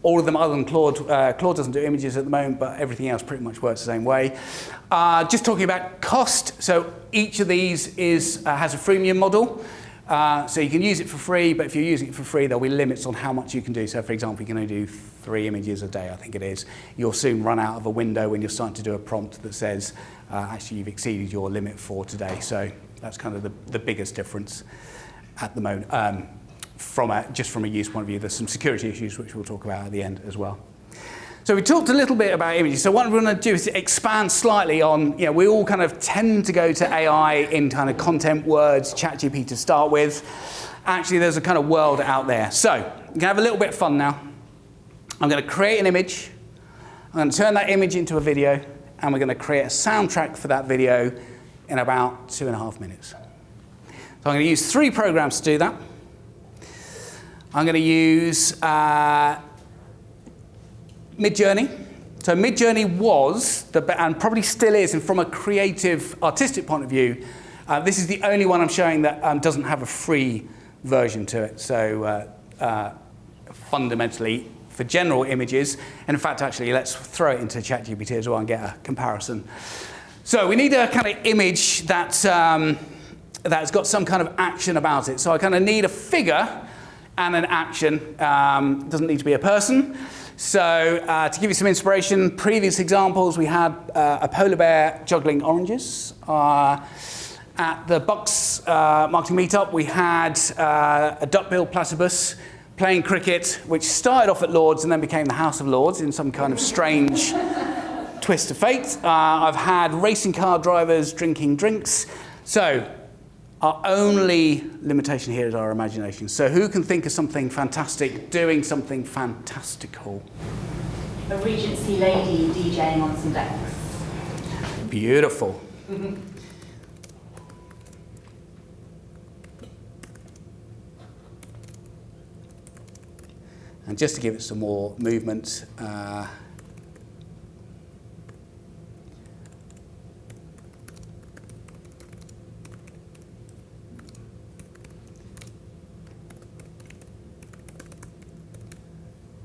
All of them other than Claude. Claude doesn't do images at the moment, but everything else pretty much works the same way. Just talking about cost. So each of these has a freemium model. So you can use it for free, but if you're using it for free, there'll be limits on how much you can do. So for example, you can only do 3 images a day, I think it is. You'll soon run out of a window when you're starting to do a prompt that says, actually you've exceeded your limit for today. So that's kind of the biggest difference at the moment. Just from a use point of view. There's some security issues which we'll talk about at the end as well. So we talked a little bit about images. So what we're going to do is expand slightly on, we all kind of tend to go to AI in kind of content, words, ChatGPT to start with. Actually, there's a kind of world out there. So we can have a little bit of fun now. I'm going to create an image. I'm going to turn that image into a video, and we're going to create a soundtrack for that video in about 2.5 minutes. So I'm going to use 3 programs to do that. I'm going to use Midjourney. So Midjourney was, and probably still is, and from a creative, artistic point of view, this is the only one I'm showing that doesn't have a free version to it. So fundamentally, for general images, and in fact, actually, let's throw it into ChatGPT as well and get a comparison. So we need a kind of image that's got some kind of action about it. So I kind of need a figure and an action. Doesn't need to be a person. So to give you some inspiration, previous examples, we had a polar bear juggling oranges. At the Bucks Marketing Meetup, we had a duck-billed platypus playing cricket, which started off at Lord's and then became the House of Lords in some kind of strange twist of fate. I've had racing car drivers drinking drinks. So our only limitation here is our imagination. So who can think of something fantastic, doing something fantastical? A Regency lady DJing on some decks. Beautiful. And just to give it some more movement,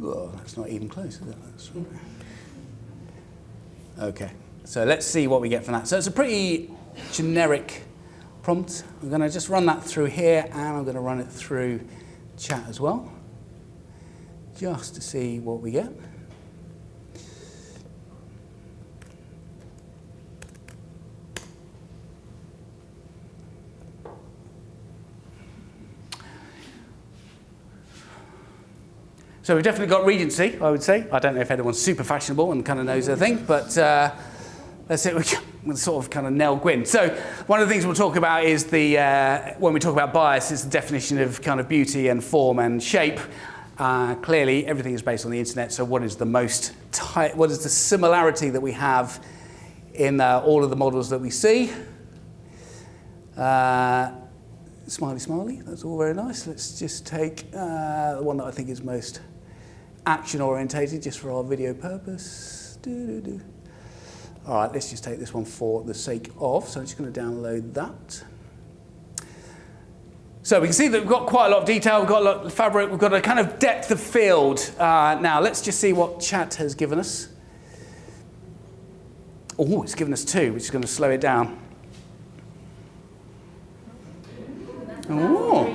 oh, that's not even close, is it? That's right. Okay, so let's see what we get from that. So it's a pretty generic prompt. I'm going to just run that through here, and I'm going to run it through chat as well, just to see what we get. So we've definitely got Regency, I would say. I don't know if anyone's super fashionable and kind of knows their thing, but that's it. We'll sort of kind of nail Gwyn. So one of the things we'll talk about is the, when we talk about bias, is the definition of kind of beauty and form and shape. Clearly, everything is based on the internet, so what is the what is the similarity that we have in all of the models that we see? Smiley, smiley, that's all very nice. Let's just take the one that I think is most action-orientated, just for our video purpose. All right, let's just take this one for the sake of, so I'm just going to download that. So we can see that we've got quite a lot of detail, we've got a lot of fabric, we've got a kind of depth of field. Now, let's just see what chat has given us. Oh, it's given us 2, which is going to slow it down. Oh,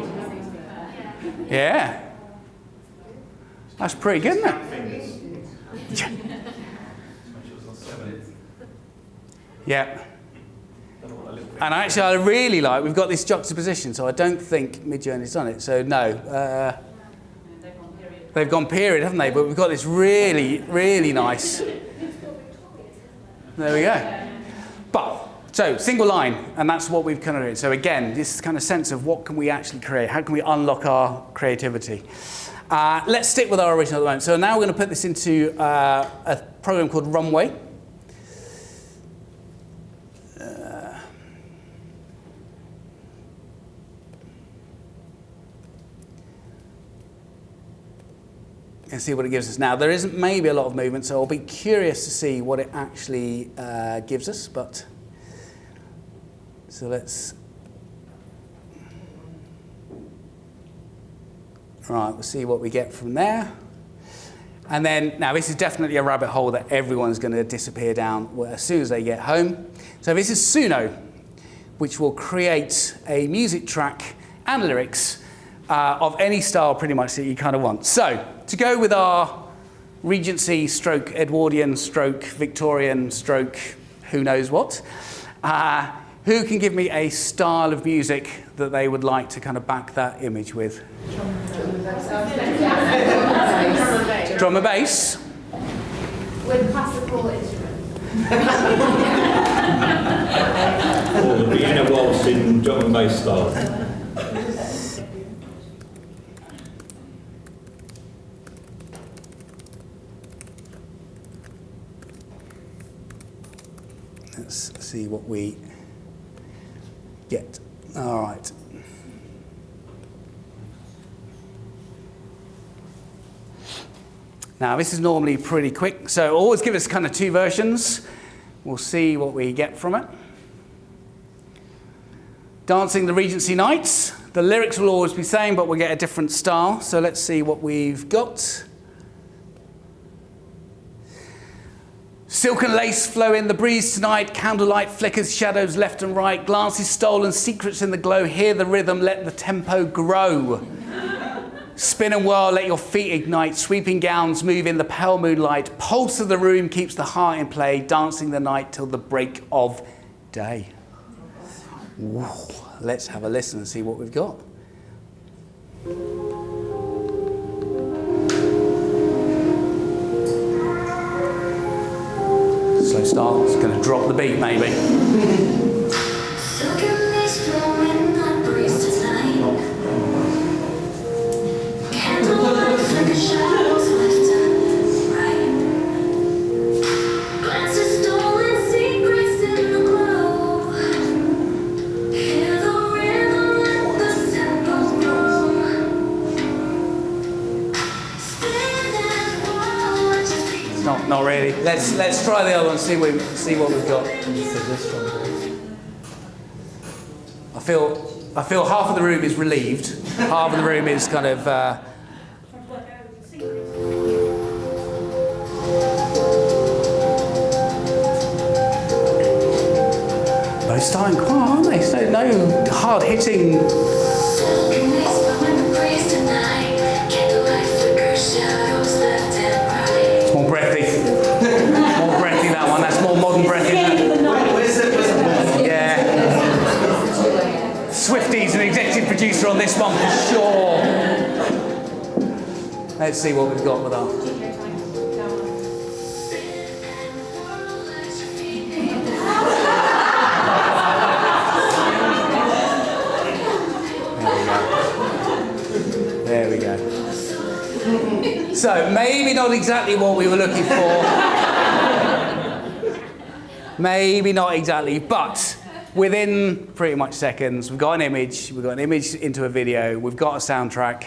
yeah. That's pretty good, isn't it? Yeah. And actually, I really like, we've got this juxtaposition, so I don't think Midjourney's done it. So no, they've gone period, haven't they? But we've got this really, really nice. There we go. But, so single line, and that's what we've kind of done. So again, this kind of sense of what can we actually create? How can we unlock our creativity? Let's stick with our original at the moment. So now we're going to put this into a program called Runway. And see what it gives us. Now, there isn't maybe a lot of movement, so I'll be curious to see what it actually gives us. But so let's. Right, we'll see what we get from there. And then, now this is definitely a rabbit hole that everyone's going to disappear down as soon as they get home. So this is Suno, which will create a music track and lyrics of any style pretty much that you kind of want. So, to go with our Regency stroke Edwardian stroke Victorian stroke who knows what, who can give me a style of music that they would like to kind of back that image with? Drum and bass. With classical instruments. Or the Vienna waltz in drum and bass style. Let's see what we get. All right. Now, this is normally pretty quick, so always give us kind of 2 versions. We'll see what we get from it. Dancing the Regency Nights. The lyrics will always be the same, but we'll get a different style. So let's see what we've got. Silk and lace flow in the breeze tonight, candlelight flickers, shadows left and right, glances stolen, secrets in the glow, hear the rhythm, let the tempo grow. Spin and whirl, let your feet ignite, sweeping gowns move in the pale moonlight, pulse of the room keeps the heart in play, dancing the night till the break of day. Ooh, let's have a listen and see what we've got. Slow start. It's going to drop the beat, maybe. Not really. Let's try the other one. See what we've got. I feel half of the room is relieved. Half of the room is kind of. Both starting quite, aren't they? So no hard hitting. Swifty's an executive producer on this one for sure. Let's see what we've got with our. There we go. So maybe not exactly what we were looking for. Maybe not exactly, but within pretty much seconds, we've got an image into a video, we've got a soundtrack.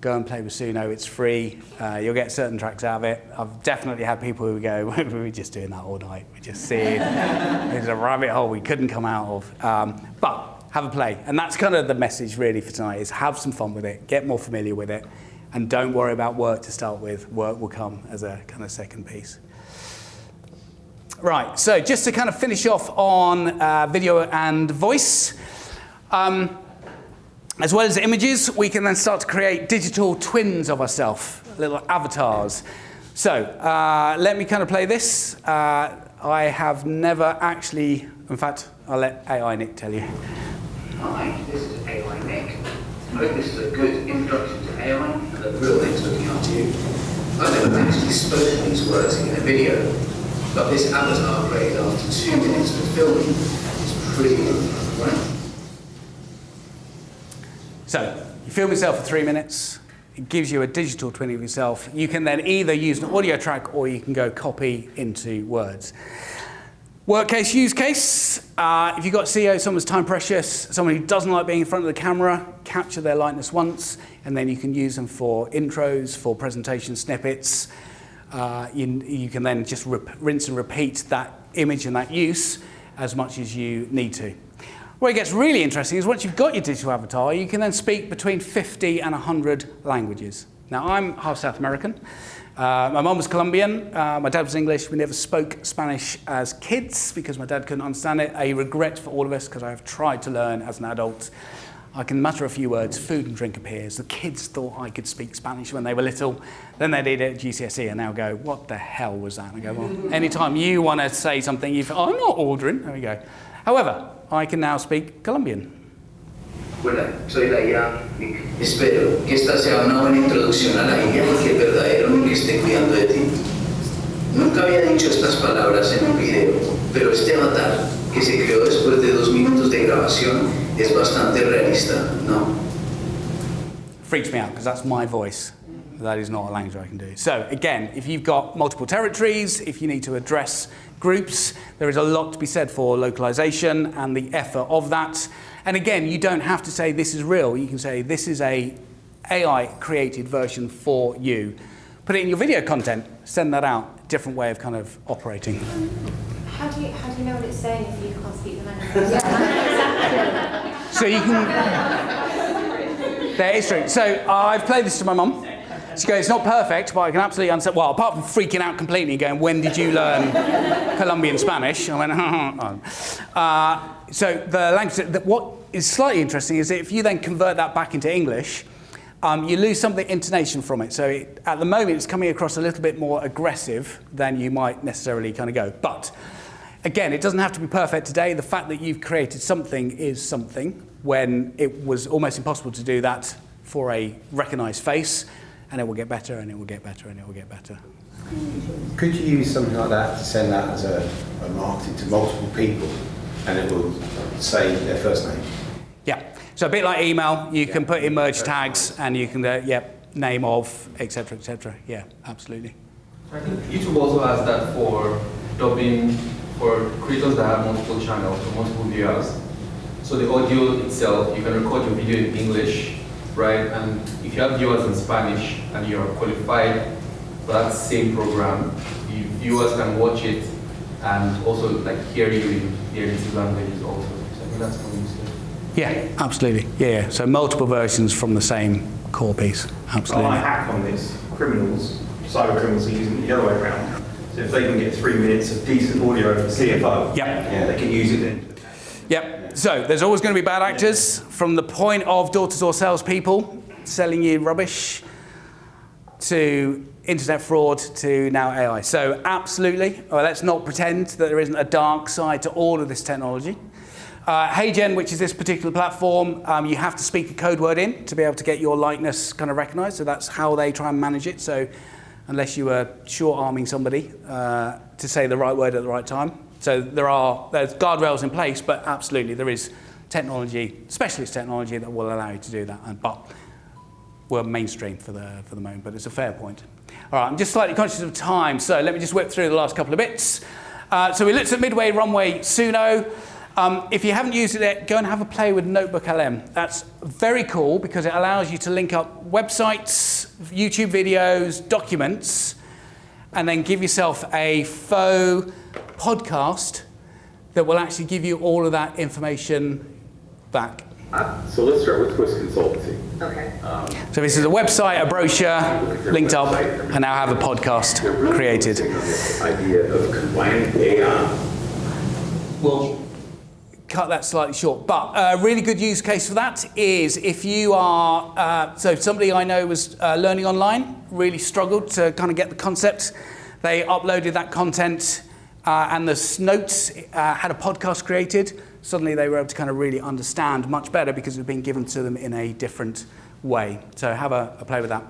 Go and play with Suno, it's free. You'll get certain tracks out of it. I've definitely had people who go, we were just doing that all night. We just see it. It's a rabbit hole we couldn't come out of. But have a play. And that's kind of the message really for tonight, is have some fun with it, get more familiar with it, and don't worry about work to start with. Work will come as a kind of second piece. Right, so just to kind of finish off on video and voice, as well as images, we can then start to create digital twins of ourselves, little avatars. So let me kind of play this. I have never actually, in fact, I'll let AI Nick tell you. Hi, this is AI Nick. I hope this is a good introduction to AI and the real Nick's looking after you. I've never actually spoken these words in a video. But this avatar created after 2 minutes of filming is pretty good, right? So, you film yourself for 3 minutes. It gives you a digital twin of yourself. You can then either use an audio track or you can go copy into words. Work case, use case. If you've got CEO, someone's time precious, someone who doesn't like being in front of the camera, capture their likeness once, and then you can use them for intros, for presentation snippets. You can then just rinse and repeat that image and that use as much as you need to. Where it gets really interesting is once you've got your digital avatar, you can then speak between 50 and 100 languages. Now, I'm half South American. My mum was Colombian. My dad was English. We never spoke Spanish as kids because my dad couldn't understand it. A regret for all of us because I have tried to learn as an adult. I can mutter a few words, food and drink appears. The kids thought I could speak Spanish when they were little. Then they did it at GCSE and now go, what the hell was that? And I go, well, anytime you want to say something, I'm not ordering. There we go. However, I can now speak Colombian. Hola, soy la IA Nick. Espero que esta sea una buena introducción a la IA y que el verdadero Nick esté cuidando de ti. Nunca había dicho estas palabras en un video, pero este avatar, que se creó después de 2 minutos de grabación, es bastante realista, ¿no? Freaks me out because that's my voice. That is not a language I can do. So again, if you've got multiple territories, if you need to address groups, there is a lot to be said for localization and the effort of that. And again, you don't have to say this is real. You can say this is a AI created version for you. Put it in your video content, send that out. Different way of kind of operating. How do you know what it's saying if you can't speak the language? So you can. That is true. So I've played this to my mum. She goes, it's not perfect, but I can absolutely understand. Well, apart from freaking out completely, going, when did you learn Colombian Spanish? I went, so the language, what is slightly interesting is that if you then convert that back into English, you lose some of the intonation from it. So at the moment, it's coming across a little bit more aggressive than you might necessarily kind of go. But again, it doesn't have to be perfect today. The fact that you've created something is something when it was almost impossible to do that for a recognized face. And it will get better, and it will get better, and it will get better. Could you use something like that to send that as a marketing to multiple people, and it will say their first name? Yeah. So a bit like email, you can put in merge tags, and you can name of, etc., etc. Yeah, absolutely. I think YouTube also has that for dubbing for creators that have multiple channels or multiple viewers. So the audio itself, you can record your video in English, right? And if you have viewers in Spanish and you're qualified for that same program, the viewers can watch it and also like hear you in their native languages also. So I think that's what you said. Yeah, absolutely. Yeah. So multiple versions from the same core piece. Absolutely. My hack on this: cyber criminals are using it the other way around. So if they can get 3 minutes of decent audio over the CFO, they can use it then. Yep. So there's always going to be bad actors, from the point of door-to-door salespeople selling you rubbish to internet fraud to now AI. So absolutely, let's not pretend that there isn't a dark side to all of this technology. HeyGen, which is this particular platform, you have to speak a code word in to be able to get your likeness kind of recognized. So that's how they try and manage it. So unless you were short-arming somebody to say the right word at the right time. So there's guardrails in place, but absolutely there is technology, specialist technology, that will allow you to do that. But we're mainstream for the moment, but it's a fair point. All right, I'm just slightly conscious of time, so let me just whip through the last couple of bits. So we looked at Midway Runway Suno. If you haven't used it yet, go and have a play with Notebook LM. That's very cool because it allows you to link up websites, YouTube videos, documents, and then give yourself a faux podcast that will actually give you all of that information back. So let's start with Twist Consultancy. Okay. So this is a website, a brochure, linked up, and now have a podcast created. Idea of combining AI. Well, cut that slightly short, but a really good use case for that is if you are, so somebody I know was learning online, really struggled to kind of get the concept. They uploaded that content and the notes had a podcast created. Suddenly they were able to kind of really understand much better because it had been given to them in a different way. So have a play with that.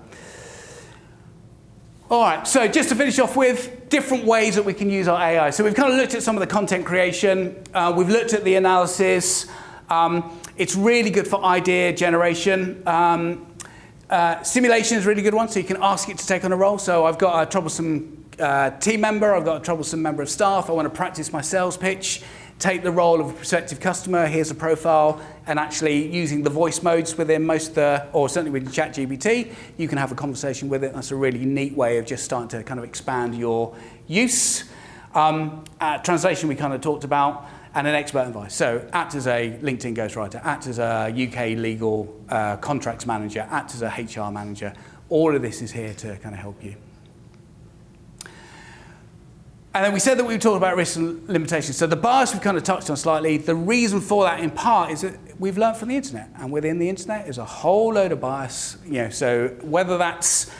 All right, so just to finish off with different ways that we can use our AI. So we've kind of looked at some of the content creation. We've looked at the analysis. It's really good for idea generation. Simulation is a really good one, so you can ask it to take on a role. So I've got a troublesome team member, I've got a troublesome member of staff, I want to practice my sales pitch, take the role of a prospective customer, here's a profile, and actually using the voice modes within most of the, or certainly with ChatGPT, you can have a conversation with it. That's a really neat way of just starting to kind of expand your use. Translation we kind of talked about, and an expert advice. So act as a LinkedIn ghostwriter, act as a UK legal contracts manager, act as a HR manager. All of this is here to kind of help you. And then we said that we would talk about risks and limitations. So the bias we've kind of touched on slightly. The reason for that in part is that we've learned from the internet. And within the internet is a whole load of bias. So whether that's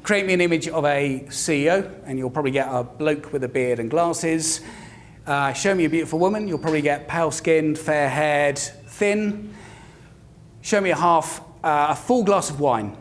create me an image of a CEO, and you'll probably get a bloke with a beard and glasses. Show me a beautiful woman, you'll probably get pale-skinned, fair-haired, thin. Show me a full glass of wine.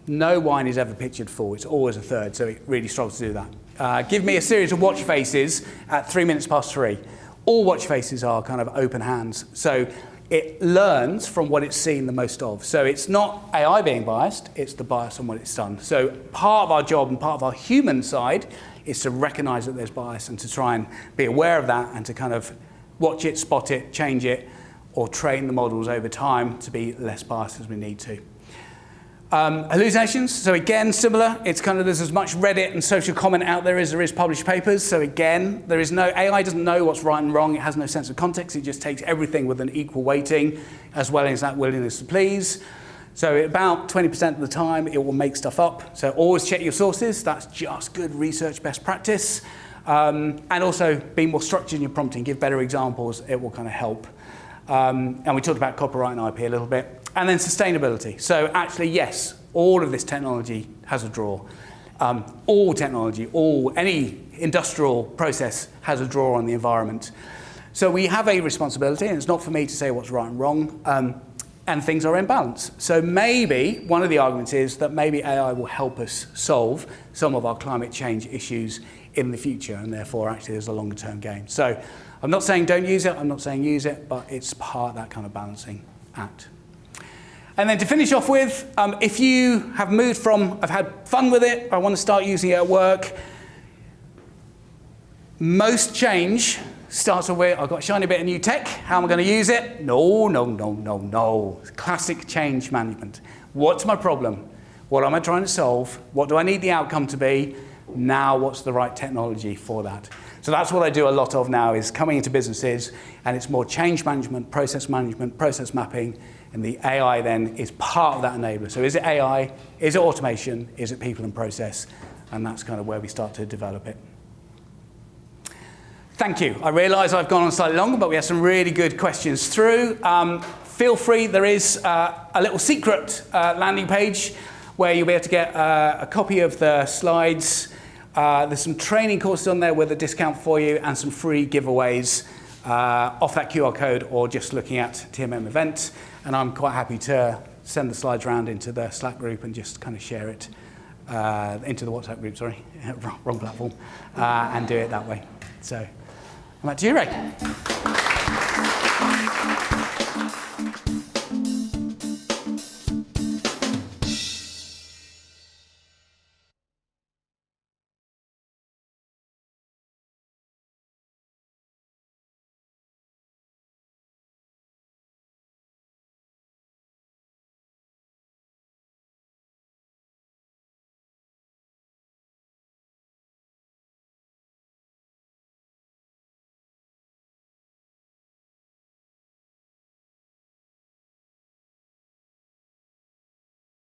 No wine is ever pictured full. It's always a third, so it really struggles to do that. Give me a series of watch faces at 3 minutes past 3. All watch faces are kind of open hands. So it learns from what it's seen the most of. So it's not AI being biased, it's the bias on what it's done. So part of our job and part of our human side is to recognize that there's bias and to try and be aware of that and to kind of watch it, spot it, change it, or train the models over time to be less biased as we need to. Hallucinations, so again, similar. It's kind of, there's as much Reddit and social comment out there as there is published papers. So again, there is no, AI doesn't know what's right and wrong. It has no sense of context. It just takes everything with an equal weighting, as well as that willingness to please. So about 20% of the time, it will make stuff up. So always check your sources. That's just good research, best practice. And also be more structured in your prompting, give better examples. It will kind of help. And we talked about copyright and IP a little bit. And then sustainability. So actually, yes, all of this technology has a draw. All technology, any industrial process has a draw on the environment. So we have a responsibility, and it's not for me to say what's right and wrong. and things are in balance. So maybe one of the arguments is that maybe AI will help us solve some of our climate change issues in the future, and therefore actually there's a longer term game. So I'm not saying don't use it, I'm not saying use it, but it's part of that kind of balancing act. And then to finish off with, if you have moved from, I've had fun with it, I want to start using it at work, most change starts with, I've got a shiny bit of new tech, how am I going to use it? No, no, no, no, no. Classic change management. What's my problem? What am I trying to solve? What do I need the outcome to be? Now, what's the right technology for that? So that's what I do a lot of now, is coming into businesses, and it's more change management, process mapping, and the AI then is part of that enabler. So is it AI? Is it automation? Is it people and process? And that's kind of where we start to develop it. Thank you. I realise I've gone on slightly longer, but we had some really good questions through. Feel free, there is a little secret landing page where you'll be able to get a copy of the slides. There's some training courses on there with a discount for you and some free giveaways off that QR code or just looking at TMM event. And I'm quite happy to send the slides around into the Slack group and just kind of share it into the WhatsApp group, sorry, wrong platform, and do it that way. So, back to you, Ray.